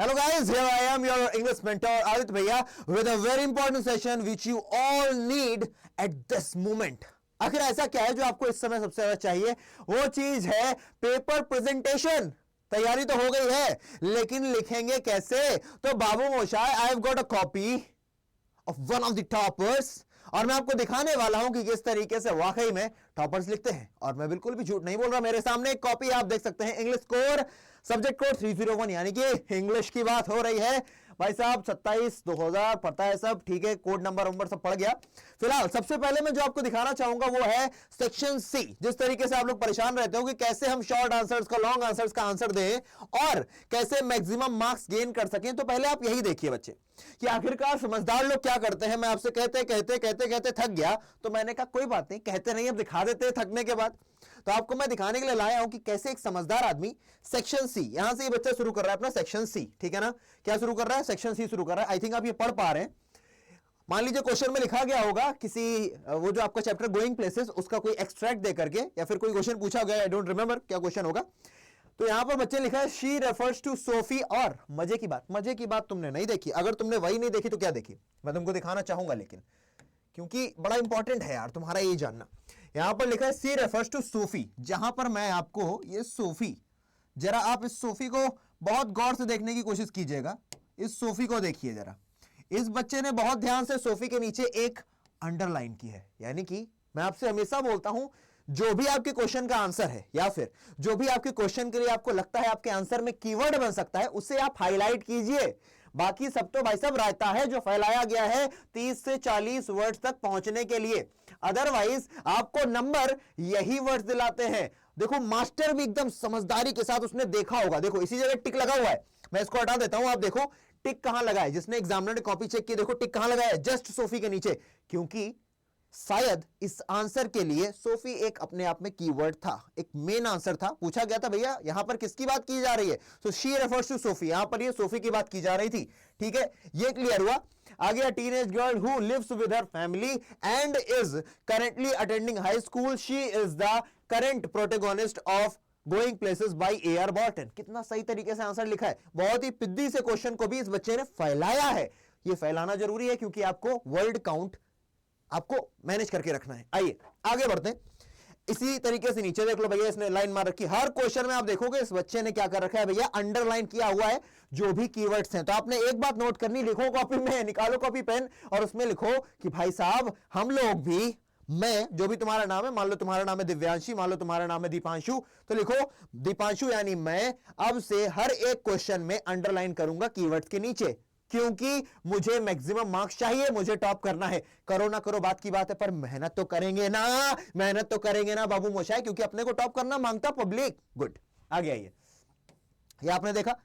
Hello guys, here I am, your English mentor Adit Bhaiya with a very important session which you all need at this moment. आखिर ऐसा क्या है जो आपको इस समय सबसे ज्यादा चाहिए? वो चीज है पेपर प्रेजेंटेशन। तैयारी तो हो गई है, लेकिन लिखेंगे कैसे? तो बाबू मोशाय, I have got a copy of one of the toppers और मैं आपको दिखाने वाला हूं कि किस तरीके से वाकई में टॉपर्स लिखते हैं। और मैं बिल्कुल भी झूठ नहीं बोल रहा, मेरे सामने एक कॉपी आप देख सकते हैं, इंग्लिश कोर सब्जेक्ट कोड 301, यानी कि इंग्लिश की बात हो रही है। भाई साहब 27/2000 पता है सब, ठीक है, कोड नंबर सब पड़ गया। फिलहाल सबसे पहले मैं जो आपको दिखाना चाहूंगा वो है सेक्शन सी। जिस तरीके से आप लोग परेशान रहते हो कि कैसे हम शॉर्ट आंसर्स का लॉन्ग आंसर्स का आंसर दें और कैसे मैक्सिमम मार्क्स गेन कर सकें, तो पहले आप यही देखिए बच्चे कि आखिरकार समझदार लोग क्या करते हैं। मैं आपसे कहते थक गया, तो मैंने कहा कोई बात नहीं, कहते नहीं, अब दिखा देते हैं थकने के बाद। तो आपको मैं दिखाने के लिए लाया हूं कि कैसे एक समझदार आदमी सेक्शन सी, यहां से ये बच्चा शुरू कर रहा है अपना सेक्शन सी, ठीक है ना। क्या शुरू कर रहा है? सेक्शन सी शुरू कर रहा है। आई थिंक आप ये पढ़ पा रहे हैं। मान लीजिए क्वेश्चन में लिखा गया होगा किसी, वो जो आपका चैप्टर गोइंग प्लेसेस, उसका कोई एक्सट्रैक्ट दे करके, या फिर कोई क्वेश्चन पूछा गया, आई डोंट रिमेंबर क्या क्वेश्चन होगा। तो यहां पर बच्चे लिखा है शी रेफर्स टू सोफी, और मजे की बात तुमने नहीं देखी। अगर तुमने वही नहीं देखी तो क्या देखी, मैं तुमको दिखाना चाहूंगा, लेकिन क्योंकि बड़ा इंपॉर्टेंट है यार तुम्हारा ये जानना। यहां पर लिखा है सी रेफर्स टू सोफी, जहां पर मैं आपको ये सोफी, जरा आप इस सोफी को बहुत गौर से देखने की कोशिश कीजिएगा। इस सोफी को देखिए जरा। इस बच्चे ने बहुत ध्यान से सोफी के नीचे एक अंडरलाइन की है, यानी कि मैं आपसे हमेशा बोलता हूं, जो भी आपके क्वेश्चन का आंसर है या फिर जो भी आपके क्वेश्चन के लिए आपको लगता है आपके आंसर में कीवर्ड बन सकता है, उसे आप हाईलाइट कीजिए। बाकी सब तो भाई साहब रायता है जो फैलाया गया है 30 से 40 वर्ड्स तक पहुंचने के लिए। अदरवाइज आपको नंबर यही वर्ड्स दिलाते हैं। देखो मास्टर भी एकदम समझदारी के साथ उसने देखा होगा, देखो इसी जगह टिक लगा हुआ है, मैं इसको हटा देता हूं। आप देखो टिक कहां लगा है, जिसने एग्जामिनर ने कॉपी चेक की, देखो टिक कहां लगा है, जस्ट सोफी के नीचे, क्योंकि शायद इस आंसर के लिए सोफी एक अपने आप में कीवर्ड था, एक मेन आंसर था। पूछा गया था भैया यहां पर किसकी बात की जा रही है, so she refers to Sophie, यहां पर ये सोफी की बात की जा रही थी, ठीक है, ये क्लियर हुआ। आगे teenage girl who lives with her family and is currently attending high school, she is the current protagonist of going places by A R. Borton. कितना सही तरीके से आंसर लिखा है, बहुत ही पिद्दी से क्वेश्चन को भी इस बच्चे ने फैलाया है। यह फैलाना जरूरी है क्योंकि आपको वर्ड काउंट आपको मैनेज करके रखना है। आइए आगे बढ़ते हैं। इसी तरीके से नीचे देख लो भैया, इसने लाइन मार रखी। हर क्वेश्चन में आप देखोगे इस बच्चे ने क्या कर रखा है भैया, अंडरलाइन किया हुआ है जो भी कीवर्ड्स हैं। तो आपने एक बात नोट करनी, लिखो कॉपी में, निकालो कॉपी पेन और उसमें लिखो कि भाई साहब हम लोग भी, मैं, जो भी तुम्हारा नाम है, मान लो तुम्हारा नाम है दिव्यांशी, मान लो तुम्हारा नाम है दीपांशु, तो लिखो दीपांशु यानी मैं अब से हर एक क्वेश्चन में अंडरलाइन करूंगा कीवर्ड्स के नीचे, क्योंकि मुझे मैक्सिमम मार्क्स चाहिए, मुझे टॉप करना है। करो ना करो बात की बात है, पर मेहनत तो करेंगे ना बाबू मोशाय, क्योंकि अपने को टॉप करना मांगता पब्लिक। गुड, आगे आइए। ये आपने देखा,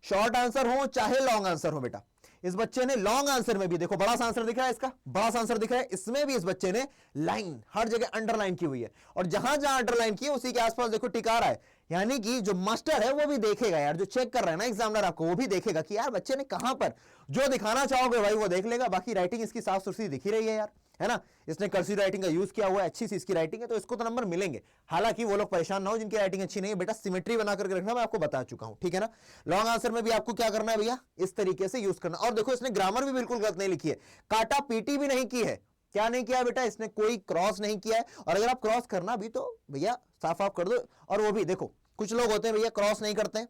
शॉर्ट आंसर हो चाहे लॉन्ग आंसर हो, बेटा इस बच्चे ने लॉन्ग आंसर में भी, देखो बड़ा सा आंसर दिख रहा है, इसका बड़ा सा आंसर दिख रहा है, इसमें भी इस बच्चे ने लाइन हर जगह अंडरलाइन की हुई है, और जहां जहां अंडरलाइन की है उसी के आसपास देखो टिक आ रहा है। यानी कि जो मास्टर है वो भी देखेगा यार, जो चेक कर रहा है ना एग्जामिनर आपको, वो भी देखेगा कि यार बच्चे ने कहां पर, जो दिखाना चाहोगे भाई वो देख लेगा। बाकी राइटिंग इसकी साफ सुथरी दिख ही रही है यार, है ना, इसने कर्सिव राइटिंग का यूज किया हुआ है, अच्छी सी इसकी राइटिंग है, तो इसको तो नंबर मिलेंगे। हालांकि वो लोग परेशान ना हो जिनकी राइटिंग अच्छी नहीं है, बेटा सिमेट्री बना करके रखना, मैं आपको बता चुका हूं, ठीक है ना। लॉन्ग आंसर में भी आपको क्या करना है भैया, इस तरीके से यूज करना। और देखो इसने ग्रामर भी बिल्कुल गलत नहीं लिखी है, काटा पीटी भी नहीं की है। क्या नहीं किया बेटा, इसने कोई क्रॉस नहीं किया है, और अगर आप क्रॉस करना भी तो भैया साफ साफ कर दो। और वो भी देखो कुछ लोग होते हैं भैया क्रॉस नहीं करते हैं,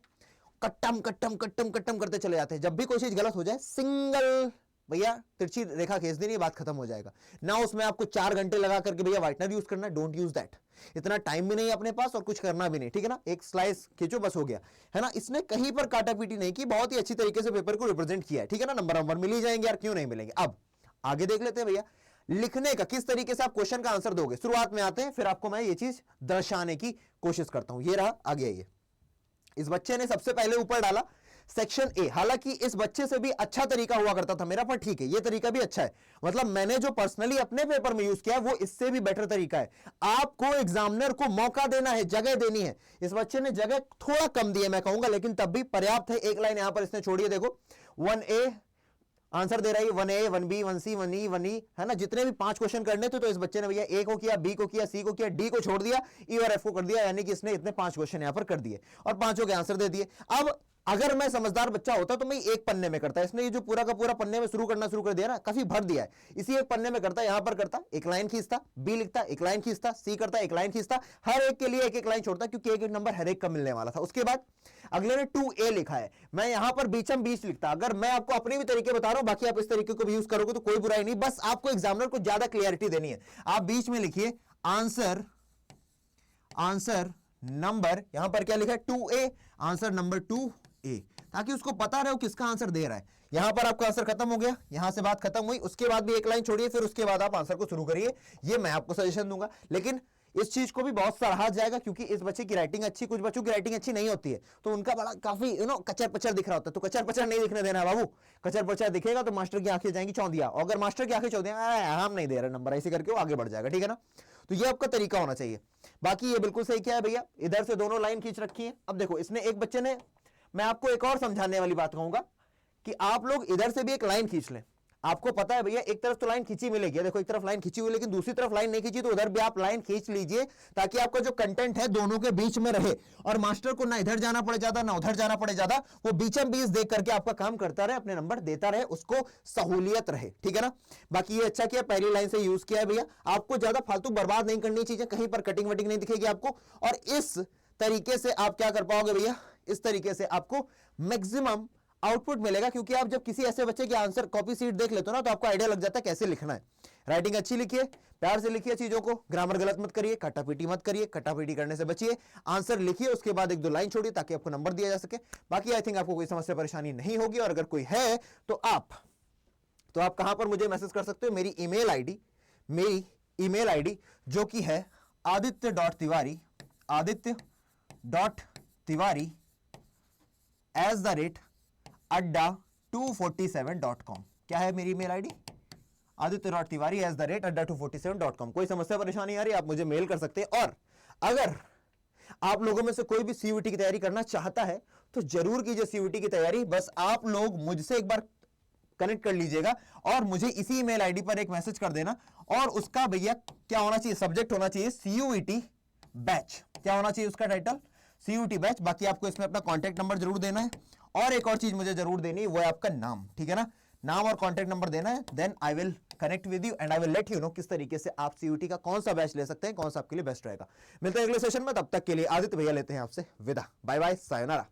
कट्टम करते चले जाते हैं। जब भी कोई चीज गलत हो जाए सिंगल भैया तिरछी रेखा खींच देनी, बात खत्म हो जाएगा ना। उसमें आपको 4 घंटे लगा करके भैया व्हाइटनर यूज करना है, डोंट यूज दैट। इतना टाइम भी नहीं अपने पास और कुछ करना भी नहीं, ठीक है ना, एक स्लाइस खींचो बस हो गया, है ना। इसने कहीं पर काटा पीटी नहीं की, बहुत ही अच्छी तरीके से पेपर को रिप्रेजेंट किया है, ठीक है ना। नंबर मिल ही जाएंगे यार, क्यों नहीं मिलेंगे। अब आगे देख लेते हैं भैया लिखने का, किस तरीके से आप क्वेश्चन का आंसर दोगे। शुरुआत में आते हैं, फिर आपको मैं ये चीज दर्शाने की कोशिश करता हूं। ये रहा, आगे आइए। इस बच्चे ने सबसे पहले ऊपर डाला सेक्शन ए। हालांकि इस बच्चे से भी अच्छा तरीका हुआ करता था मेरा, पर ठीक है ये तरीका भी अच्छा है। मतलब मैंने जो पर्सनली अपने पेपर में यूज किया है वो इससे भी बेटर तरीका है। आपको एग्जामिनर को मौका देना है, जगह देनी है। इस बच्चे ने जगह थोड़ा कम दी है मैं कहूंगा, लेकिन तब भी पर्याप्त है। एक लाइन यहां पर इसने छोड़ी है, देखो 1A आंसर दे रहा है, 1A 1B 1C 1E 1E, है ना। जितने भी 5 क्वेश्चन करने थे तो इस बच्चे ने भैया A को किया, B को किया, C को किया, D को छोड़ दिया, E और F को कर दिया, यानी कि इसने इतने 5 क्वेश्चन यहां पर कर दिए और 5 के आंसर दे दिए। अब अगर मैं समझदार बच्चा होता तो मैं एक पन्ने में करता, इसने ये जो पूरा का पूरा पन्ने में शुरू कर दिया ना, काफी भर दिया है, इसी एक पन्ने में करता, यहां पर करता, एक लाइन खींचता, बी लिखता, एक लाइन खींचता, सी करता, एक लाइन खींचता, हर एक के लिए एक एक लाइन छोड़ता, क्योंकि एक एक नंबर हर एक का मिलने वाला था। उसके बाद अगले ने 2a लिखा है, मैं यहां पर बीचम बीच लिखता। अगर मैं आपको अपने भी तरीके बता रहा हूं, बाकी आप इस तरीके को भी यूज करोगे तो कोई बुराई नहीं, बस आपको एग्जामिनर को ज्यादा क्लियरिटी देनी है। आप बीच में लिखिए आंसर नंबर, यहां पर क्या लिखा है 2a, आंसर नंबर 2a, ताकि उसको पता रहे हो किसका आंसर दे रहा है। यहां पर आपका आंसर खत्म हो गया, यहां से बात खत्म हुई, उसके बाद भी एक लाइन छोड़िए, फिर उसके बाद आप आंसर को शुरू करिए। ये मैं आपको सजेशन दूंगा, लेकिन इस चीज को भी बहुत सराहा जाएगा, क्योंकि इस बच्चे की राइटिंग अच्छी, कुछ बच्चों की राइटिंग अच्छी नहीं होती है, तो उनका बड़ा काफी कचर पचर दिख रहा होता है, तो कचर पचर नहीं दिखने देना है बाबू। कचर पचर दिखेगा तो मास्टर की आंखें जाएंगी चौंधिया, और अगर मास्टर की आंखें चौंधिया, हम नहीं दे रहे नंबर, ऐसे करके वो आगे बढ़ जाएगा, ठीक है ना। तो ये आपका तरीका होना चाहिए। बाकी ये बिल्कुल सही क्या है भैया, इधर से दोनों लाइन खींच रखी है। अब देखो इसने, एक बच्चे ने, मैं आपको एक और समझाने वाली बात कहूंगा कि आप लोग इधर से भी एक लाइन खींच लें। आपको पता है भैया, एक तरफ तो लाइन खींची मिलेगी, देखो एक तरफ लाइन खींची हुई, लेकिन दूसरी तरफ लाइन नहीं खींची, तो उधर भी आप लाइन खींच लीजिए, ताकि आपका जो कंटेंट है दोनों के बीच में रहे, और मास्टर को ना इधर जाना पड़े ज्यादा, ना उधर जाना पड़े ज्यादा, वो बीचम बीच देख करके आपका काम करता रहे, अपने नंबर देता रहे, उसको सहूलियत रहे, ठीक है ना। बाकी ये अच्छा किया, पहली लाइन से यूज किया है भैया। आपको ज्यादा फालतू बर्बाद नहीं करनी चीजें, कहीं पर कटिंग वटिंग नहीं दिखेगी आपको, और इस तरीके से आप क्या कर पाओगे भैया, इस तरीके से आपको मैक्सिमम आउटपुट मिलेगा, क्योंकि आप जब किसी ऐसे बच्चे की आंसर कॉपी सीट देख लेते हो ना, तो आपको आइडिया लग जाता है कैसे लिखना है। राइटिंग अच्छी लिखिए, प्यार से लिखिए चीजों को, ग्रामर गलत मत करिए, कटापीटी मत करिए, कटापीटी करने से बचिए, आंसर लिखिए, उसके बाद एक दो लाइन छोड़िए ताकि आपको नंबर दिया जा सके। बाकी आई थिंक आपको कोई समस्या परेशानी नहीं होगी, और अगर कोई है तो आप कहां पर मुझे मैसेज कर सकते हो, मेरी ईमेल आईडी जो कि है aditya.tiwari@adda247.com। क्या है मेरी ईमेल आईडी, aditya.tiwari@adda247.com। कोई समस्या परेशानी आ रही है, आप मुझे मेल कर सकते हैं। और अगर आप लोगों में से कोई भी सीयूटी की तैयारी करना चाहता है तो जरूर कीजिए सीयूटी की तैयारी। बस आप लोग मुझसे एक बार कनेक्ट कर लीजिएगा, और मुझे इसी ईमेल आईडी पर एक मैसेज कर देना, और उसका भैया क्या होना चाहिए, सब्जेक्ट होना चाहिए सीयूटी बैच। क्या होना चाहिए उसका टाइटल, सीयूटी बैच। बाकी आपको इसमें अपना कॉन्टैक्ट नंबर जरूर देना है, और एक और चीज मुझे जरूर देनी है, वो है आपका नाम, ठीक है ना। नाम और कॉन्टैक्ट नंबर देना है, then I will connect with you and I will let you know किस तरीके से आप सीयूटी का कौन सा बैच ले सकते हैं, कौन सा आपके लिए बेस्ट रहेगा। मिलते हैं अगले सेशन में, तब तक के लिए आदित्य भैया लेते हैं आपसे विदा। Bye bye, sayonara.